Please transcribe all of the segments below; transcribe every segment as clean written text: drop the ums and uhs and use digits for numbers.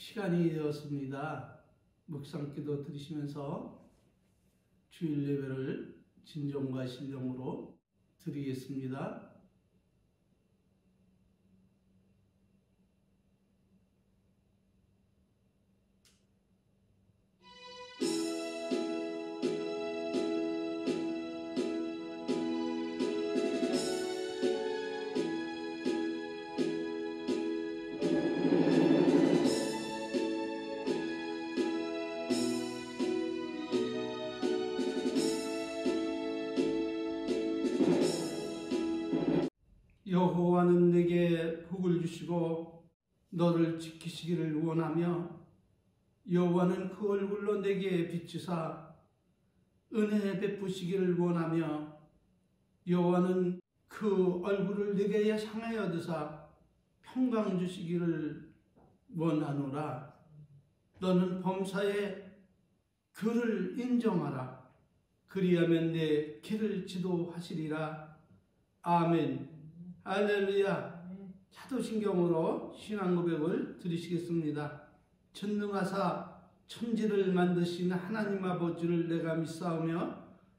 시간이 되었습니다. 묵상기도 드리시면서 주일 예배를 진정과 신정으로 드리겠습니다. 여호와는 내게 복을 주시고 너를 지키시기를 원하며 여호와는 그 얼굴로 내게 비추사 은혜 베푸시기를 원하며 여호와는 그 얼굴을 내게 향하여 드사 평강 주시기를 원하노라. 너는 범사에 그를 인정하라. 그리하면 내 길을 지도하시리라. 아멘. 할렐루야. 사도신경으로 신앙 고백을 드리시겠습니다. 전능하사 천지를 만드신 하나님 아버지를 내가 믿사오며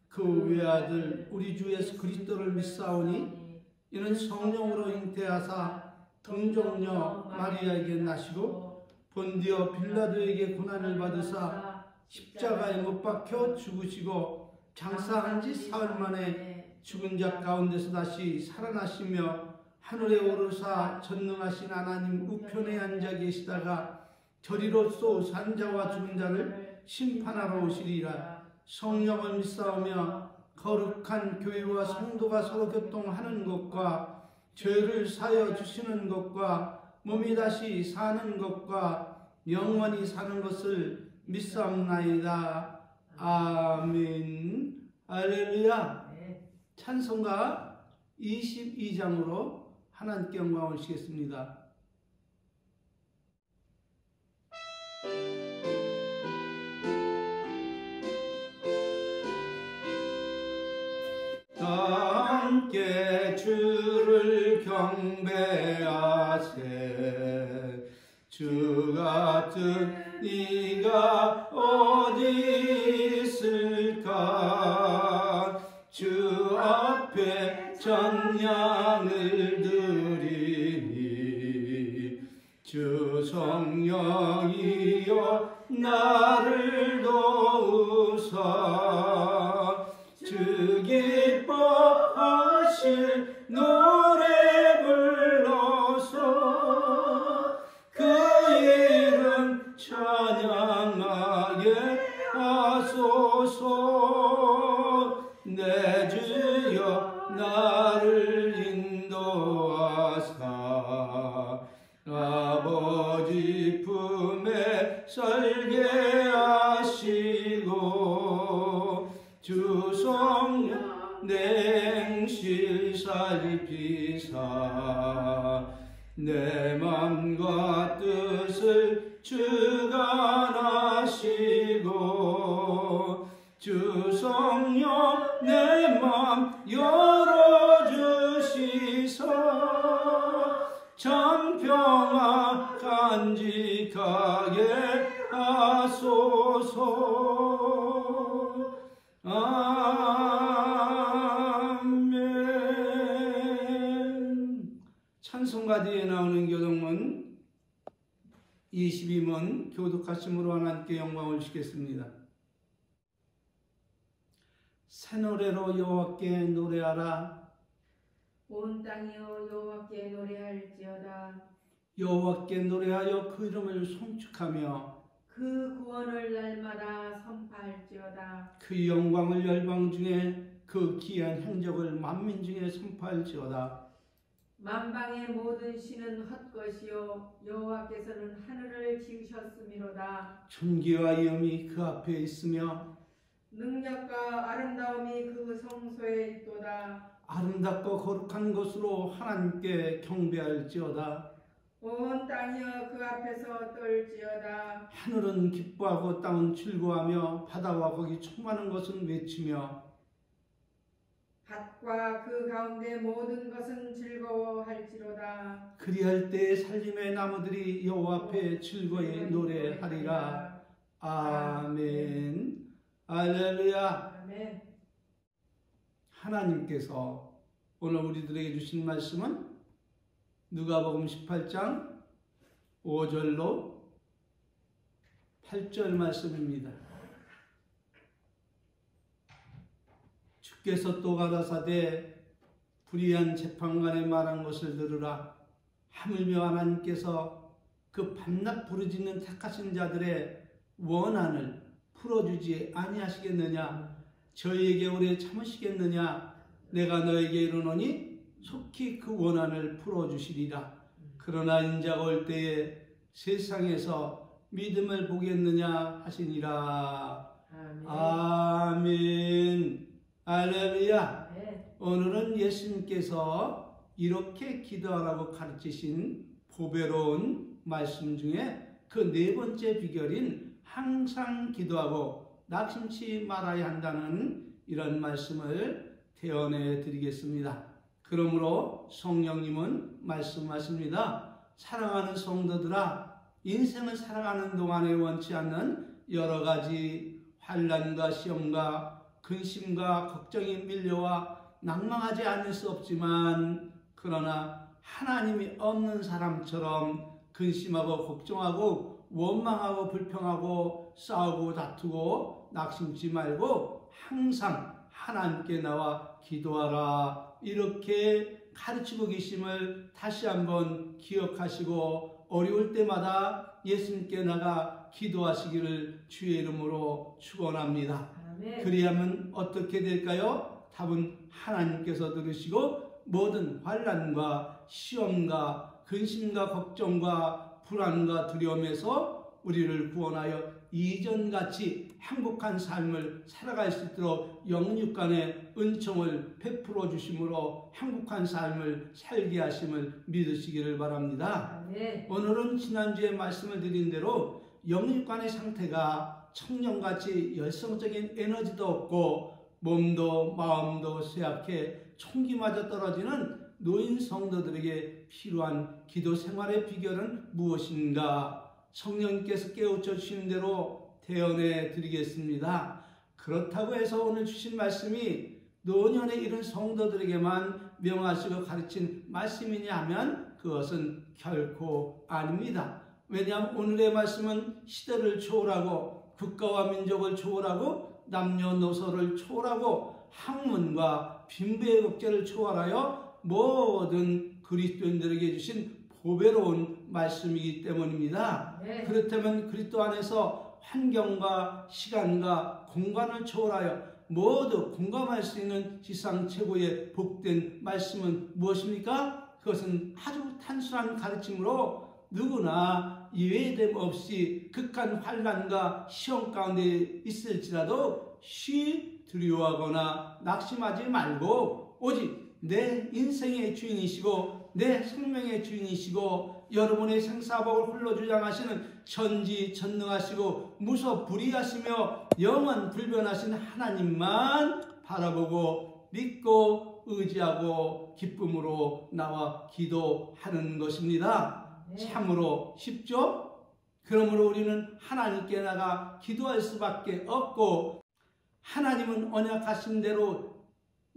그 외아들 우리 주 예수 그리스도를 믿사오니 이는 성령으로 잉태하사 동정녀 마리아에게 나시고 본디오 빌라도에게 고난을 받으사 십자가에 못 박혀 죽으시고 장사한 지 사흘 만에 죽은 자 가운데서 다시 살아나시며 하늘에 오르사 전능하신 하나님 우편에 앉아 계시다가 저리로서 산 자와 죽은 자를 심판하러 오시리라. 성령을 믿사오며 거룩한 교회와 성도가 서로 교통하는 것과 죄를 사하여 주시는 것과 몸이 다시 사는 것과 영원히 사는 것을 믿사옵나이다. 아멘. 할렐루야. 찬송가 22장으로 하나님께 영광을 올리시겠습니다. 함께 주를 경배하세. 주 같은 이가 어디 있을까. 주 앞에 전향을 드리니 주 성령이여 나를 도우사. 주 기뻐하실 노래 불러서 그 이름 찬양하게 하소서. 내 주여 나를 인도하사 아버지 품에 살게 하시고 주 성령 내 행실 살피사 내 맘과 뜻을 주관하시고 주 성령 내 맘 열어주시사 참 평화 간직하게 하소서. 아멘. 찬송가 뒤에 나오는 교독문 22문 교독하심으로 하나님께 영광을 주시겠습니다. 새 노래로 여호와께 노래하라. 온 땅이여 여호와께 노래할지어다. 여호와께 노래하여 그 이름을 송축하며 그 구원을 날마다 선포할지어다. 그 영광을 열방 중에 그 기이한 행적을 만민 중에 선포할지어다. 만방의 모든 신은 헛것이요 여호와께서는 하늘을 지으셨음이로다. 존귀와 위엄이 그 앞에 있으며 능력과 아름다움이 그 성소에 있도다. 아름답고 거룩한 것으로 하나님께 경배할지어다. 온 땅이여 그 앞에서 떨지어다. 하늘은 기뻐하고 땅은 즐거워하며 바다와 거기 충만한 것은 외치며 밭과 그 가운데 모든 것은 즐거워할지로다. 그리할 때 살림의 나무들이 여호와 앞에 즐거이 노래하리라. 아멘. 할렐루야. 아멘. 하나님께서 오늘 우리들에게 주신 말씀은 누가복음 18장 5절로 8절 말씀입니다. 주께서 또 가라사대 불의한 재판관의 말한 것을 들으라. 하물며 하나님께서 그 밤낮 부르짖는 택하신 자들의 원한을 풀어주지 아니하시겠느냐? 저희에게 오래 참으시겠느냐? 내가 너에게 이르노니 속히 그 원한을 풀어주시리라. 그러나 인자가 올 때에 세상에서 믿음을 보겠느냐 하시니라. 아멘. 할렐루야. 오늘은 예수님께서 이렇게 기도하라고 가르치신 보배로운 말씀 중에 그 네 번째 비결인 항상 기도하고 낙심치 말아야 한다는 이런 말씀을 대언해 드리겠습니다. 그러므로 성령님은 말씀하십니다. 사랑하는 성도들아, 인생을 살아가는 동안에 원치 않는 여러 가지 환난과 시험과 근심과 걱정이 밀려와 낭망하지 않을 수 없지만, 그러나 하나님이 없는 사람처럼 근심하고 걱정하고 원망하고 불평하고 싸우고 다투고 낙심치 말고 항상 하나님께 나와 기도하라, 이렇게 가르치고 계심을 다시 한번 기억하시고 어려울 때마다 예수님께 나가 기도하시기를 주의 이름으로 축원합니다. 그리하면 어떻게 될까요? 답은 하나님께서 들으시고 모든 환난과 시험과 근심과 걱정과 불안과 두려움에서 우리를 구원하여 이전같이 행복한 삶을 살아갈 수 있도록 영육간의 은총을 베풀어 주심으로 행복한 삶을 살게 하심을 믿으시기를 바랍니다. 오늘은 지난주에 말씀을 드린 대로 영육간의 상태가 청년같이 열성적인 에너지도 없고 몸도 마음도 쇠약해 총기마저 떨어지는 노인 성도들에게 필요한 기도 생활의 비결은 무엇인가? 성령님께서 깨우쳐 주시는 대로 대언해 드리겠습니다. 그렇다고 해서 오늘 주신 말씀이 노년에 이른 성도들에게만 명하시고 가르친 말씀이냐 하면 그것은 결코 아닙니다. 왜냐하면 오늘의 말씀은 시대를 초월하고 국가와 민족을 초월하고 남녀노소를 초월하고 학문과 빈부의 국제를 초월하여 모든 그리스도인들에게 주신 보배로운 말씀이기 때문입니다. 그렇다면 그리스도 안에서 환경과 시간과 공간을 초월하여 모두 공감할 수 있는 지상 최고의 복된 말씀은 무엇입니까? 그것은 아주 단순한 가르침으로 누구나 예외됨 없이 극한 환난과 시험 가운데 있을지라도 쉬 두려워하거나 낙심하지 말고 오직 내 인생의 주인이시고 내 생명의 주인이시고 여러분의 생사복을 홀로 주장하시는 전지전능하시고 무소불위하시며 영원 불변하신 하나님만 바라보고 믿고 의지하고 기쁨으로 나와 기도하는 것입니다. 참으로 쉽죠? 그러므로 우리는 하나님께 나가 기도할 수밖에 없고 하나님은 언약하신 대로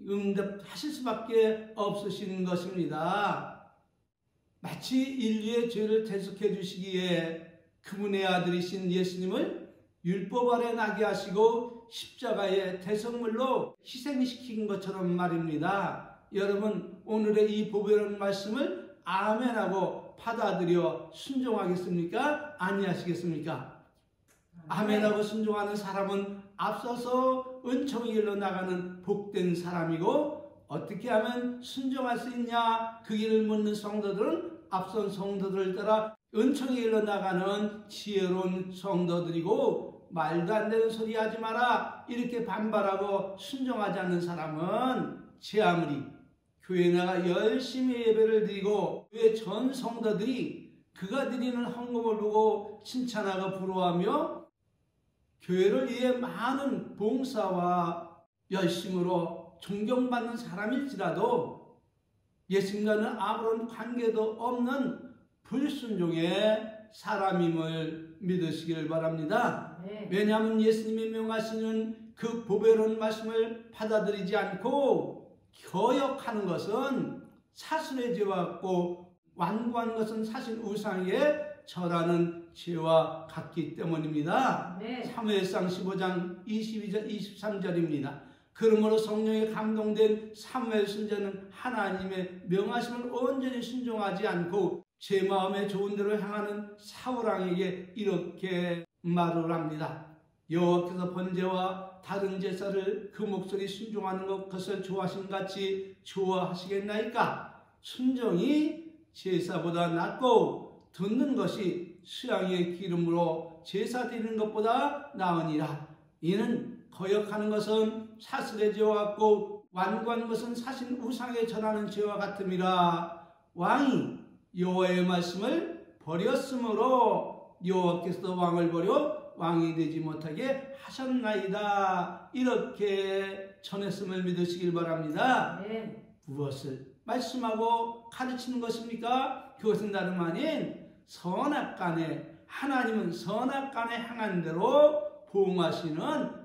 응답하실 수밖에 없으신 것입니다. 마치 인류의 죄를 대속해 주시기에 그분의 아들이신 예수님을 율법 아래 나게 하시고 십자가의 대성물로 희생시킨 것처럼 말입니다. 여러분, 오늘의 이 보배로운 말씀을 아멘하고 받아들여 순종하겠습니까? 아니하시겠습니까? 아멘하고 순종하는 사람은 앞서서 은총의 길로 나가는 복된 사람이고, 어떻게 하면 순종할 수 있냐? 그 길을 묻는 성도들은 앞선 성도들을 따라 은총의 길로 나가는 지혜로운 성도들이고, 말도 안 되는 소리 하지 마라 이렇게 반발하고 순종하지 않는 사람은 제 아무리 교회에 나가 열심히 예배를 드리고 교회 전 성도들이 그가 드리는 헌금을 보고 칭찬하고 부러워하며 교회를 위해 많은 봉사와 열심으로 존경받는 사람일지라도 예수님과는 아무런 관계도 없는 불순종의 사람임을 믿으시길 바랍니다. 왜냐하면 예수님이 명하시는 그 보배로운 말씀을 받아들이지 않고 거역하는 것은 사슬의 죄와 같고 완고한 것은 사실 우상에 절하는 죄와 같기 때문입니다. 사무엘상 15장 22절 23절입니다. 그러므로 성령에 감동된 사무엘 선지자는 하나님의 명하심을 온전히 순종하지 않고 제 마음에 좋은 대로 향하는 사울왕에게 이렇게 말을 합니다. 여호와께서 번제와 다른 제사를 그 목소리 순종하는 것을 좋아하신 같이 좋아하시겠나이까? 순종이 제사보다 낫고 듣는 것이 수양의 기름으로 제사 드리는 것보다 나으니라. 이는 거역하는 것은 사슬의 죄와 같고 완고한 것은 사실 우상에 절하는 죄와 같음이라. 왕이 여호와의 말씀을 버렸으므로 여호와께서도 왕을 버려 왕이 되지 못하게 하셨나이다. 이렇게 전했음을 믿으시길 바랍니다. 무엇을 말씀하고 가르치는 것입니까? 그것은 다름 아닌 선악간에, 하나님은 선악간에 향한 대로 보응하시는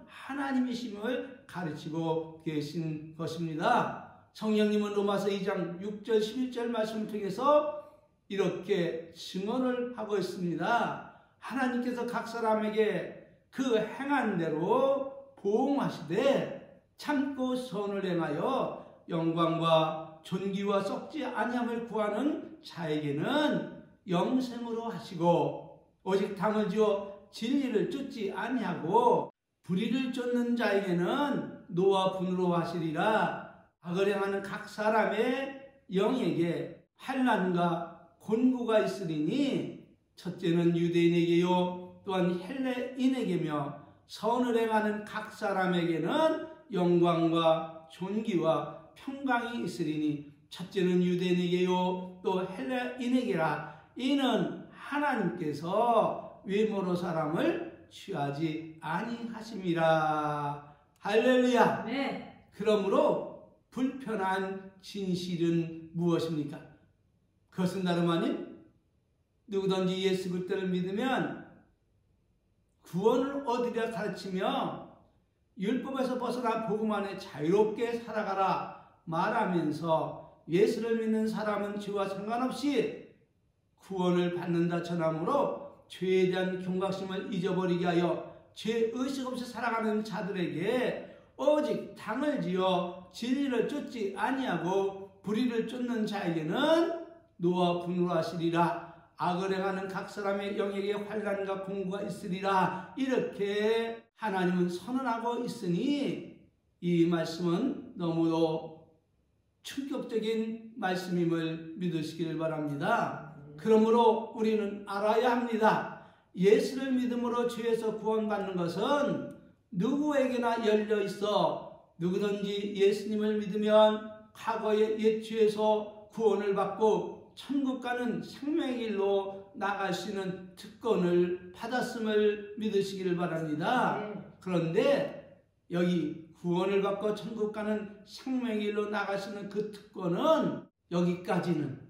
하나님이심을 가르치고 계신 것입니다. 성령님은 로마서 2장 6절 11절 말씀을 통해서 이렇게 증언을 하고 있습니다. 하나님께서 각 사람에게 그 행한 대로 보응하시되 참고 선을 행하여 영광과 존귀와 썩지 아니함을 구하는 자에게는 영생으로 하시고 오직 당을 지어 진리를 쫓지 아니하고 불의를 쫓는 자에게는 노와 분으로 하시리라. 악을 행하는 각 사람의 영에게 환난과 곤고가 있으리니 첫째는 유대인에게요 또한 헬레인에게며 선을 행하는 각 사람에게는 영광과 존귀와 평강이 있으리니 첫째는 유대인에게요 또 헬레인에게라. 이는 하나님께서 외모로 사람을 취하지 아니하심이라. 할렐루야. 그러므로 불편한 진실은 무엇입니까? 그것은 다름 아닌 누구든지 예수 그리스도를 믿으면 구원을 얻으리라 가르치며 율법에서 벗어나 복음 안에 자유롭게 살아가라 말하면서 예수를 믿는 사람은 죄와 상관없이 구원을 받는다 전함으로 죄에 대한 경각심을 잊어버리게 하여 죄의식 없이 살아가는 자들에게 오직 당을 지어 진리를 쫓지 아니하고 불의를 쫓는 자에게는 노와 분으로 하시리라. 악을 행하는 각 사람의 영에게 환난과 공고가 있으리라. 이렇게 하나님은 선언하고 있으니 이 말씀은 너무도 충격적인 말씀임을 믿으시길 바랍니다. 그러므로 우리는 알아야 합니다. 예수를 믿음으로 죄에서 구원받는 것은 누구에게나 열려 있어 누구든지 예수님을 믿으면 과거의 옛 죄에서 구원을 받고 천국 가는 생명의 길로 나갈 수 있는 특권을 받았음을 믿으시기를 바랍니다. 그런데 여기 구원을 받고 천국 가는 생명의 길로 나갈 수 있는 그 특권은 여기까지는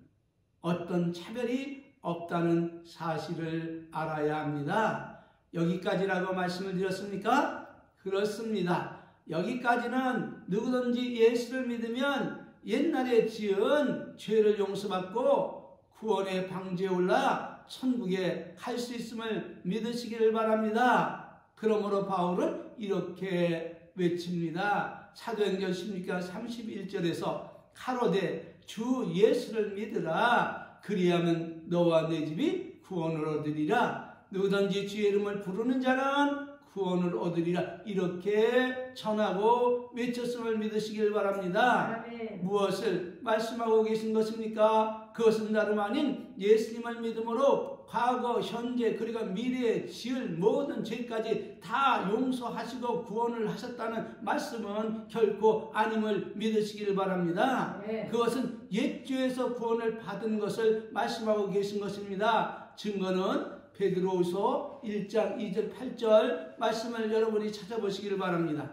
어떤 차별이 없다는 사실을 알아야 합니다. 여기까지라고 말씀을 드렸습니까? 그렇습니다. 여기까지는 누구든지 예수를 믿으면 옛날에 지은 죄를 용서받고 구원의 방주에 올라 천국에 갈 수 있음을 믿으시기를 바랍니다. 그러므로 바울은 이렇게 외칩니다. 사도행전 16장 31절에서 가로되 주 예수를 믿으라. 그리하면 너와 내 집이 구원을 얻으리라. 누구든지 주의 이름을 부르는 자는 구원을 얻으리라. 이렇게 전하고 외쳤음을 믿으시길 바랍니다. 아멘. 무엇을 말씀하고 계신 것입니까? 그것은 다름 아닌 예수님을 믿음으로 과거, 현재, 그리고 미래에 지을 모든 죄까지 다 용서하시고 구원을 하셨다는 말씀은 결코 아님을 믿으시길 바랍니다. 네. 그것은 옛죄에서 구원을 받은 것을 말씀하고 계신 것입니다. 증거는 베드로후서 1장 2절 8절 말씀을 여러분이 찾아보시기를 바랍니다.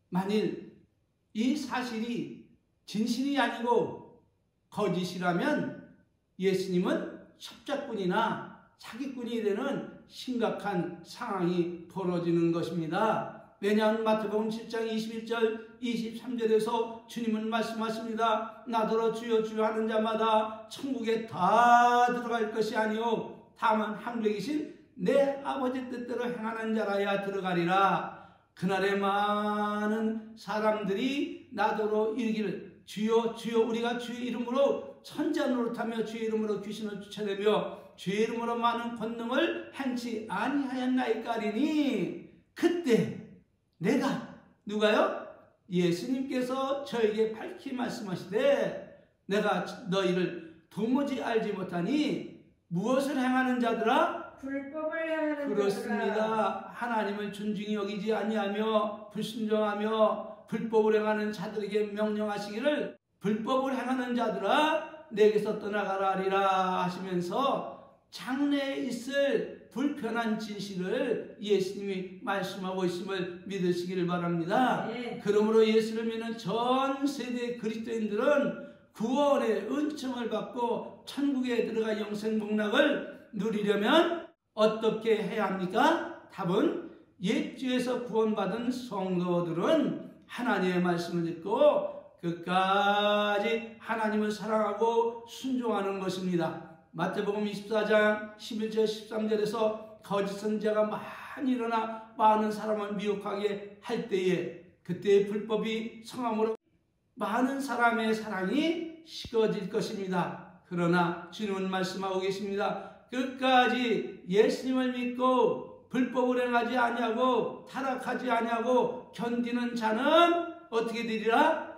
만일 이 사실이 진실이 아니고 거짓이라면 예수님은 협작꾼이나 사기꾼이 되는 심각한 상황이 벌어지는 것입니다. 왜냐하면 마태복음 7장 21절 23절에서 주님은 말씀하십니다. 나더러 주여 주여 하는 자마다 천국에 다 들어갈 것이 아니요 다만 하늘에 계신 내 아버지 뜻대로 행하는 자라야 들어가리라. 그날에 많은 사람들이 나더러 이르기를 주여 주여 우리가 주의 이름으로 천자 노릇하며 주의 이름으로 귀신을 쫓아내며 주의 이름으로 많은 권능을 행치 아니하였나이까 하리니 그때 내가 누가요? 예수님께서 저에게 밝히 말씀하시되 내가 너희를 도무지 알지 못하니 무엇을 행하는 자들아? 불법을 행하는 그렇습니다. 자들아. 하나님을 존중히 여기지 아니하며 불순종하며 불법을 행하는 자들에게 명령하시기를 불법을 행하는 자들아 내게서 떠나가라 하리라 하시면서 장래에 있을 불편한 진실을 예수님이 말씀하고 있음을 믿으시기를 바랍니다. 네. 그러므로 예수를 믿는 전 세대 그리스도인들은 구원의 은총을 받고 천국에 들어가 영생 복락을 누리려면 어떻게 해야 합니까? 답은 옛주에서 구원받은 성도들은 하나님의 말씀을 듣고 끝까지 하나님을 사랑하고 순종하는 것입니다. 마태복음 24장 11절 13절에서 거짓 선지자가 많이 일어나 많은 사람을 미혹하게 할 때에 그때의 불법이 성함으로 많은 사람의 사랑이 식어질 것입니다. 그러나 주님은 말씀하고 계십니다. 끝까지 예수님을 믿고 불법을 행하지 아니하고 타락하지 아니하고 견디는 자는 어떻게 되리라?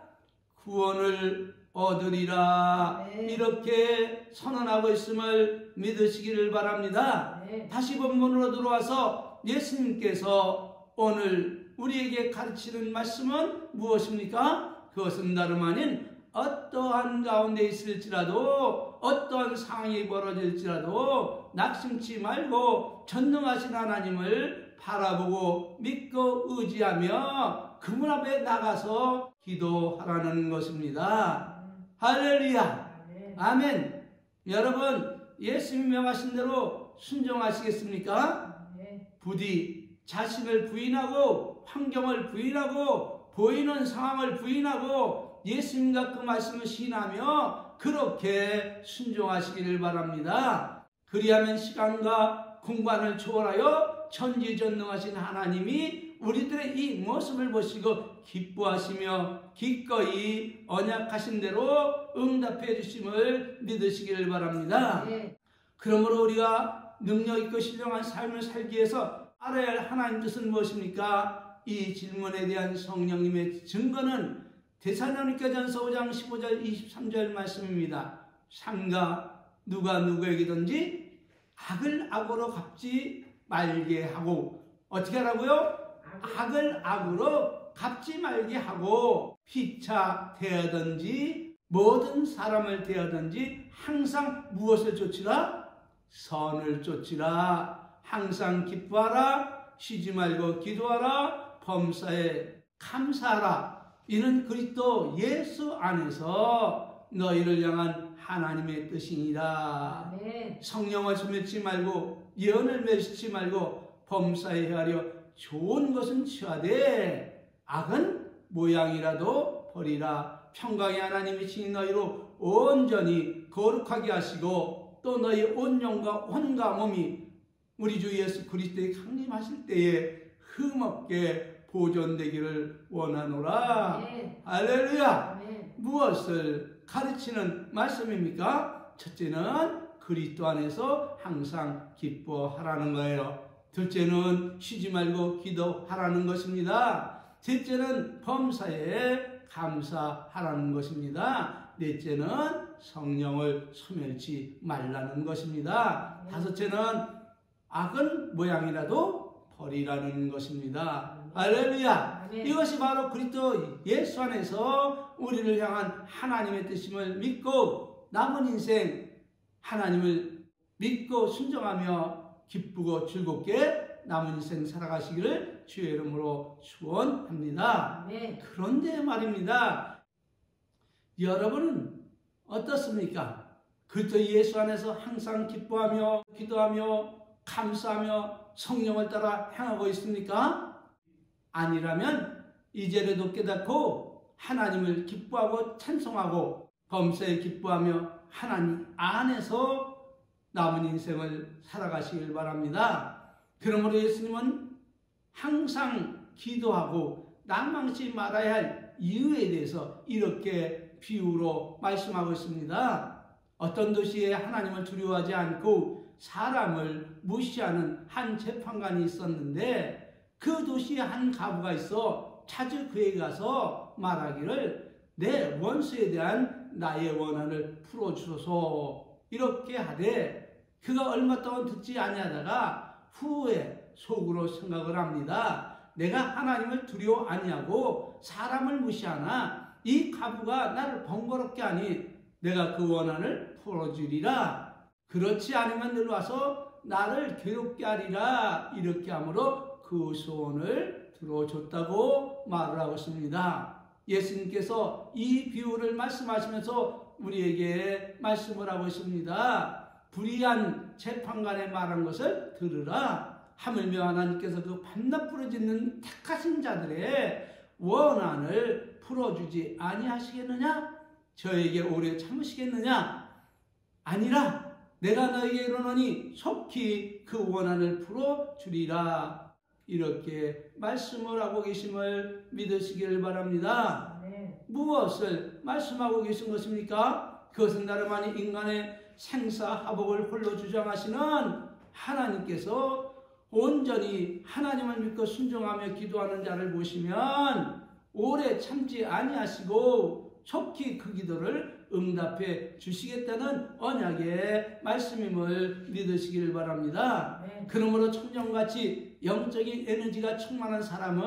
구원을 얻으리라. 네. 이렇게 선언하고 있음을 믿으시기를 바랍니다. 네. 다시 본문으로 들어와서 예수님께서 오늘 우리에게 가르치는 말씀은 무엇입니까? 그것은 다름 아닌 어떠한 가운데 있을지라도 어떠한 상황이 벌어질지라도 낙심치 말고 전능하신 하나님을 바라보고 믿고 의지하며 그분 앞에 나가서 기도하라는 것입니다. 할렐루야. 아멘. 여러분 예수님이 명하신 대로 순종하시겠습니까? 부디 자신을 부인하고 환경을 부인하고 보이는 상황을 부인하고 예수님과 그 말씀을 신하며 그렇게 순종하시기를 바랍니다. 그리하면 시간과 공간을 초월하여 전지전능하신 하나님이 우리들의 이 모습을 보시고 기뻐하시며 기꺼이 언약하신 대로 응답해 주심을 믿으시기를 바랍니다. 네. 그러므로 우리가 능력 있고 신령한 삶을 살기 위해서 알아야 할 하나님 뜻은 무엇입니까? 이 질문에 대한 성령님의 증거는 데살로니가전서 5장 15절 23절 말씀입니다. 삼가 누가 누구에게든지 악을 악으로 갚지 말게 하고 어떻게 하라고요? 악을 악으로 갚지 말게 하고 피차 대하든지 모든 사람을 대하든지 항상 무엇을 쫓으라? 선을 쫓으라. 항상 기뻐하라. 쉬지 말고 기도하라. 범사에 감사하라. 이는 그리스도 예수 안에서 너희를 향한 하나님의 뜻이니라. 아멘. 성령을 소멸치 말고 예언을 멸시치 말고 범사에 헤아려 좋은 것은 취하되 악은 모양이라도 버리라. 평강의 하나님이 친히 너희로 온전히 거룩하게 하시고 또 너희 온 영과 온가 몸이 우리 주 예수 그리스도의 강림하실 때에 흠없게 보존되기를 원하노라. 아멘. 할렐루야. 아멘. 무엇을 가르치는 말씀입니까? 첫째는 그리스도 안에서 항상 기뻐하라는 거예요. 둘째는 쉬지 말고 기도하라는 것입니다. 셋째는 범사에 감사하라는 것입니다. 넷째는 성령을 소멸치 말라는 것입니다. 다섯째는 악은 모양이라도 버리라는 것입니다. 할렐루야. 아멘. 이것이 바로 그리스도 예수 안에서 우리를 향한 하나님의 뜻임을 믿고 남은 인생 하나님을 믿고 순종하며 기쁘고 즐겁게 남은 인생 살아가시기를 되시기를 주의 이름으로 축원합니다. 네. 그런데 말입니다. 여러분은 어떻습니까? 그리스도 예수 안에서 항상 기뻐하며 기도하며 감사하며 성령을 따라 행하고 있습니까? 아니라면 이제라도 깨닫고 하나님을 기뻐하고 찬송하고 범사에 기뻐하며 하나님 안에서 남은 인생을 살아가시길 바랍니다. 그러므로 예수님은 항상 기도하고 낭망치 말아야 할 이유에 대해서 이렇게 비유로 말씀하고 있습니다. 어떤 도시에 하나님을 두려워하지 않고 사람을 무시하는 한 재판관이 있었는데 그 도시에 한 과부가 있어 자주 그에 가서 말하기를 내 원수에 대한 나의 원한을 풀어주소서 이렇게 하되 그가 얼마 동안 듣지 아니하다가 후에 속으로 생각을 합니다. 내가 하나님을 두려워 아니하고 사람을 무시하나 이 과부가 나를 번거롭게 하니 내가 그 원한을 풀어주리라. 그렇지 않으면 늘 와서 나를 괴롭게 하리라. 이렇게 함으로 그 소원을 들어줬다고 말을 하고 있습니다. 예수님께서 이 비유를 말씀하시면서 우리에게 말씀을 하고 있습니다. 불의한 재판관의 말한 것을 들으라. 하물며 하나님께서 그 밤낮 부르짖는 택하신 자들의 원한을 풀어주지 아니하시겠느냐? 저에게 오래 참으시겠느냐? 아니라 내가 너에게 이르노니 속히 그 원한을 풀어주리라. 이렇게 말씀을 하고 계심을 믿으시길 바랍니다. 네. 무엇을 말씀하고 계신 것입니까? 그것은 다름 아닌 인간의 생사화복을 홀로 주장하시는 하나님께서 온전히 하나님을 믿고 순종하며 기도하는 자를 보시면 오래 참지 아니하시고 속히 그 기도를 응답해 주시겠다는 언약의 말씀임을 믿으시길 바랍니다. 네. 그러므로 청년같이 영적인 에너지가 충만한 사람은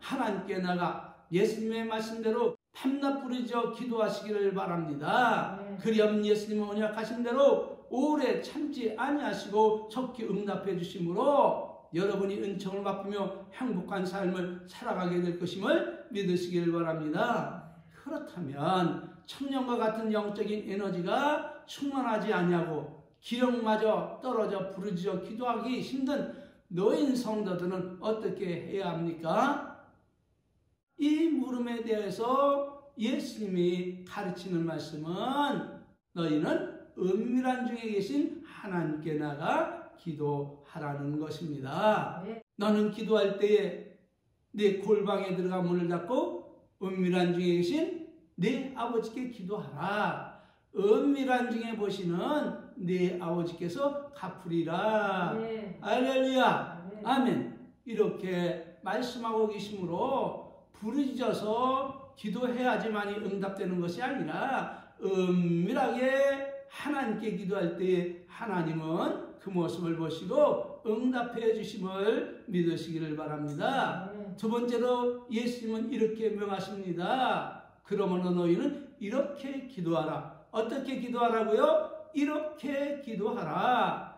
하나님께 나가 예수님의 말씀대로 밤낮 부르짖어 기도하시기를 바랍니다. 네. 그리하면 예수님은 언약하신 대로 오래 참지 아니하시고 속히 응답해 주심으로 여러분이 은총을 맛보며 행복한 삶을 살아가게 될 것임을 믿으시길 바랍니다. 그렇다면 청년과 같은 영적인 에너지가 충만하지 아니하고 기력마저 떨어져 부르짖어 기도하기 힘든 노인 성도들은 어떻게 해야 합니까? 이 물음에 대해서 예수님이 가르치는 말씀은 너희는 은밀한 중에 계신 하나님께 나가 기도하라는 것입니다. 네. 너는 기도할 때에 네 골방에 들어가 문을 닫고 은밀한 중에 계신 네 아버지께 기도하라. 은밀한 중에 보시는 네 아버지께서 갚으리라. 네. 할렐루야. 네. 아멘. 이렇게 말씀하고 계시므로 부르짖어서 기도해야지만이 응답되는 것이 아니라 은밀하게 하나님께 기도할 때에 하나님은 그 모습을 보시고 응답해 주심을 믿으시기를 바랍니다. 네. 두 번째로 예수님은 이렇게 명하십니다. 그러므로 너희는 이렇게 기도하라. 어떻게 기도하라고요? 이렇게 기도하라.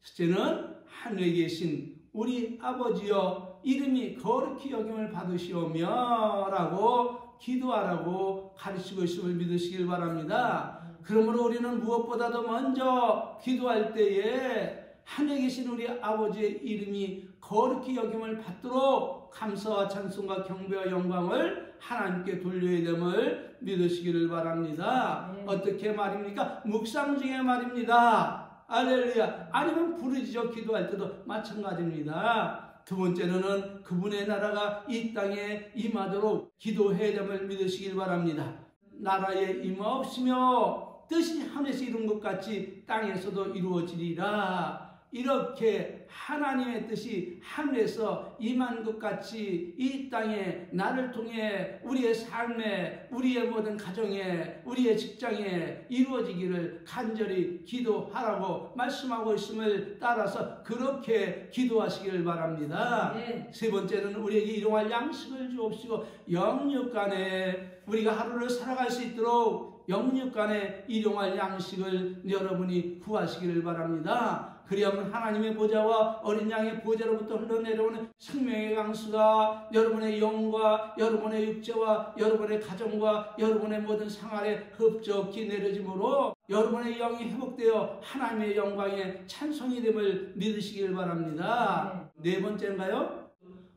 첫째는 하늘에 계신 우리 아버지여 이름이 거룩히 여김을 받으시오며 라고 기도하라고 가르치고 있음을 믿으시길 바랍니다. 그러므로 우리는 무엇보다도 먼저 기도할 때에 하늘에 계신 우리 아버지의 이름이 거룩히 여김을 받도록 감사와 찬송과 경배와 영광을 하나님께 돌려야 됨을 믿으시기를 바랍니다. 네. 어떻게 말입니까? 묵상 중에 말입니다. 할렐루야. 아니면 부르짖어 기도할 때도 마찬가지입니다. 두 번째로는 그분의 나라가 이 땅에 임하도록 기도해야 됨을 믿으시길 바랍니다. 나라에 임하옵시며 뜻이 하늘에서 이룬 것 같이 땅에서도 이루어지리라. 이렇게 하나님의 뜻이 하늘에서 임한 것 같이 이 땅에 나를 통해 우리의 삶에 우리의 모든 가정에 우리의 직장에 이루어지기를 간절히 기도하라고 말씀하고 있음을 따라서 그렇게 기도하시기를 바랍니다. 네. 세 번째는 우리에게 일용할 양식을 주옵시고 영육간에 우리가 하루를 살아갈 수 있도록 영육간에 일용할 양식을 여러분이 구하시기를 바랍니다. 그리하면 하나님의 보좌와 어린 양의 보좌로부터 흘러내려오는 생명의 강수가 여러분의 영과 여러분의 육체와 여러분의 가정과 여러분의 모든 생활에 흡족히 내려짐으로 여러분의 영이 회복되어 하나님의 영광에 찬송이 됨을 믿으시길 바랍니다. 네 번째인가요?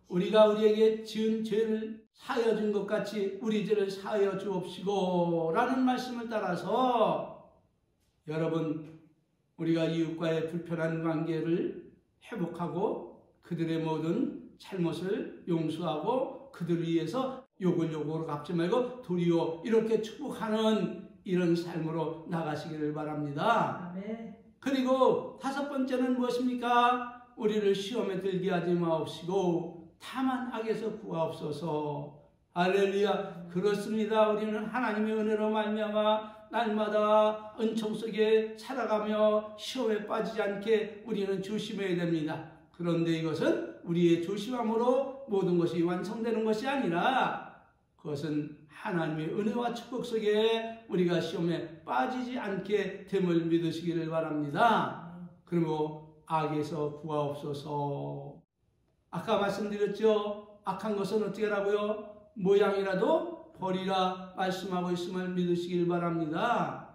우리가 우리에게 지은 죄를 사하여 준 것 같이 우리 죄를 사하여 주옵시고 라는 말씀을 따라서 여러분, 우리가 이웃과의 불편한 관계를 회복하고 그들의 모든 잘못을 용서하고 그들을 위해서 욕을 욕으로 갚지 말고 도리어 이렇게 축복하는 이런 삶으로 나가시기를 바랍니다. 그리고 다섯 번째는 무엇입니까? 우리를 시험에 들게 하지 마옵시고 다만 악에서 구하옵소서. 할렐루야. 그렇습니다. 우리는 하나님의 은혜로 말미암아 날마다 은총 속에 살아가며 시험에 빠지지 않게 우리는 조심해야 됩니다. 그런데 이것은 우리의 조심함으로 모든 것이 완성되는 것이 아니라 그것은 하나님의 은혜와 축복 속에 우리가 시험에 빠지지 않게 됨을 믿으시기를 바랍니다. 그리고 악에서 구하옵소서. 아까 말씀드렸죠. 악한 것은 어떻게 하라고요? 모양이라도 버리라 말씀하고 있음을 믿으시길 바랍니다.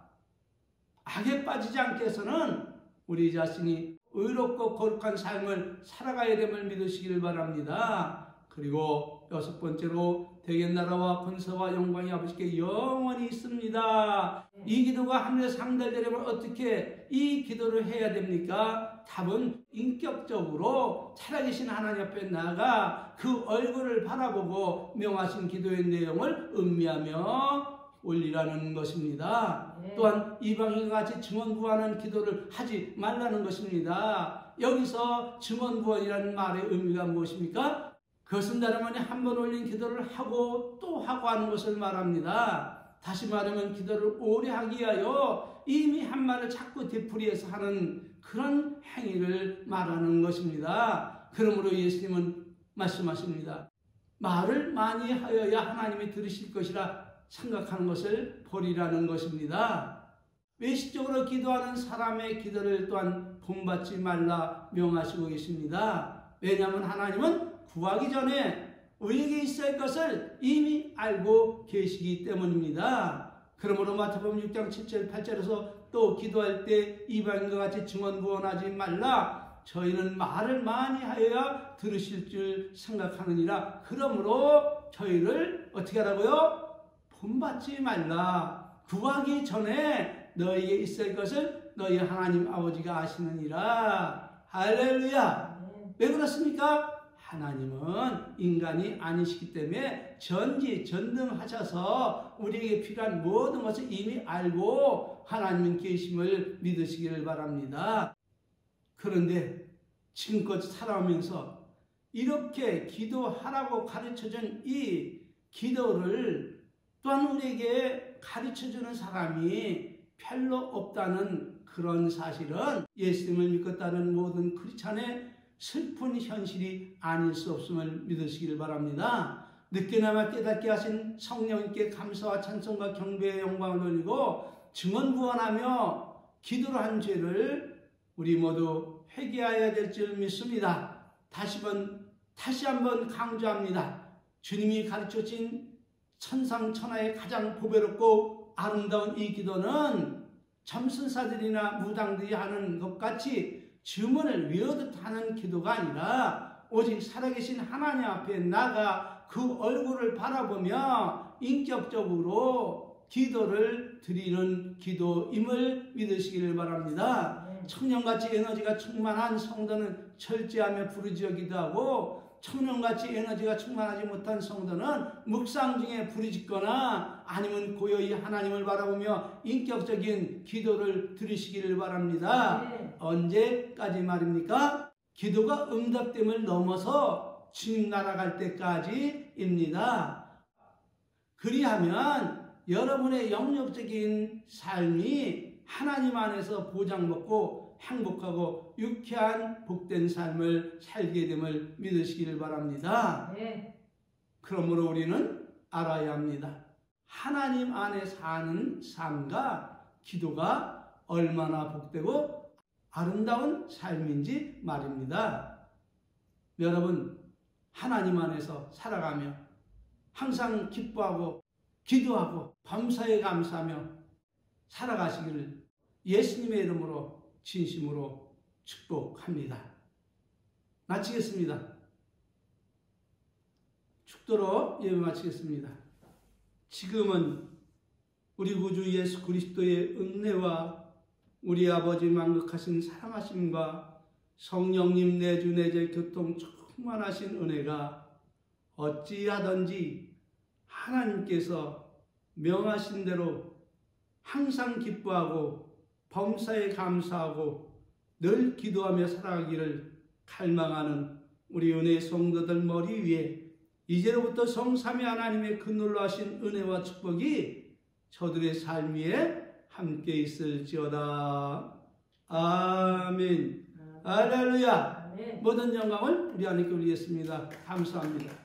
악에 빠지지 않게 해서는 우리 자신이 의롭고 거룩한 삶을 살아가야 됨을 믿으시길 바랍니다. 그리고 여섯 번째로 대개 나라와 권세와 영광이 아버지께 영원히 있습니다. 이 기도가 하늘에 상달되려면 어떻게 이 기도를 해야 됩니까? 답은 인격적으로 살아계신 하나님 앞에 나아가 그 얼굴을 바라보고 명하신 기도의 내용을 음미하며 올리라는 것입니다. 또한 이방인과 같이 증언구하는 기도를 하지 말라는 것입니다. 여기서 증언구원이라는 말의 의미가 무엇입니까? 그것은 다름 아닌 한 번 올린 기도를 하고 또 하고 하는 것을 말합니다. 다시 말하면 기도를 오래 하기 위하여 이미 한 말을 자꾸 되풀이해서 하는 그런 행위를 말하는 것입니다. 그러므로 예수님은 말씀하십니다. 말을 많이 하여야 하나님이 들으실 것이라 생각하는 것을 버리라는 것입니다. 외식적으로 기도하는 사람의 기도를 또한 본받지 말라 명하시고 계십니다. 왜냐하면 하나님은 구하기 전에 우리에게 있어야 할 것을 이미 알고 계시기 때문입니다. 그러므로 마태복음 6장 7절 8절에서 또 기도할 때 이방인과 같이 증언구원하지 말라. 저희는 말을 많이 하여야 들으실 줄 생각하느니라. 그러므로 저희를 어떻게 하라고요? 본받지 말라. 구하기 전에 너희에게 있어야 할 것을 너희 하나님 아버지가 아시느니라. 할렐루야. 왜 그렇습니까? 하나님은 인간이 아니시기 때문에 전지전능하셔서 우리에게 필요한 모든 것을 이미 알고 하나님은 계심을 믿으시기를 바랍니다. 그런데 지금껏 살아오면서 이렇게 기도하라고 가르쳐준 이 기도를 또한 우리에게 가르쳐주는 사람이 별로 없다는 그런 사실은 예수님을 믿겠다는 모든 크리스찬의 슬픈 현실이 아닐 수 없음을 믿으시길 바랍니다. 늦게나마 깨닫게 하신 성령님께 감사와 찬송과 경배의 영광을 돌리고 증언구원하며 기도로 한 죄를 우리 모두 회개해야 될 줄 믿습니다. 다시 한번 강조합니다. 주님이 가르쳐진 천상천하의 가장 보배롭고 아름다운 이 기도는 점순사들이나 무당들이 하는 것 같이 주문을 외우듯 하는 기도가 아니라 오직 살아계신 하나님 앞에 나가 그 얼굴을 바라보며 인격적으로 기도를 드리는 기도임을 믿으시기를 바랍니다. 청년같이 에너지가 충만한 성도는 철저하며 부르짖어 기도하고 청년같이 에너지가 충만하지 못한 성도는 묵상 중에 부르짖거나 아니면 고요히 하나님을 바라보며 인격적인 기도를 드리시기를 바랍니다. 언제까지 말입니까? 기도가 응답됨을 넘어서 주님 나라 갈 때까지입니다. 그리하면 여러분의 영역적인 삶이 하나님 안에서 보장받고 행복하고 유쾌한 복된 삶을 살게 됨을 믿으시기를 바랍니다. 그러므로 우리는 알아야 합니다. 하나님 안에 사는 삶과 기도가 얼마나 복되고 아름다운 삶인지 말입니다. 여러분, 하나님 안에서 살아가며 항상 기뻐하고 기도하고 범사에 감사하며 살아가시기를 예수님의 이름으로 진심으로 축복합니다. 마치겠습니다. 축도로 예배 마치겠습니다. 지금은 우리 구주 예수 그리스도의 은혜와 우리 아버지 만극하신 사랑하심과 성령님 내주 내재 교통 충만하신 은혜가 어찌하든지 하나님께서 명하신 대로 항상 기뻐하고 범사에 감사하고 늘 기도하며 살아가기를 갈망하는 우리 은혜의 성도들 머리 위에 이제로부터 성삼위 하나님의 그 놀라신 은혜와 축복이 저들의 삶 위에 함께 있을지어다. 아멘. 할렐루야. 모든 영광을 우리 하나님께 올리겠습니다. 감사합니다.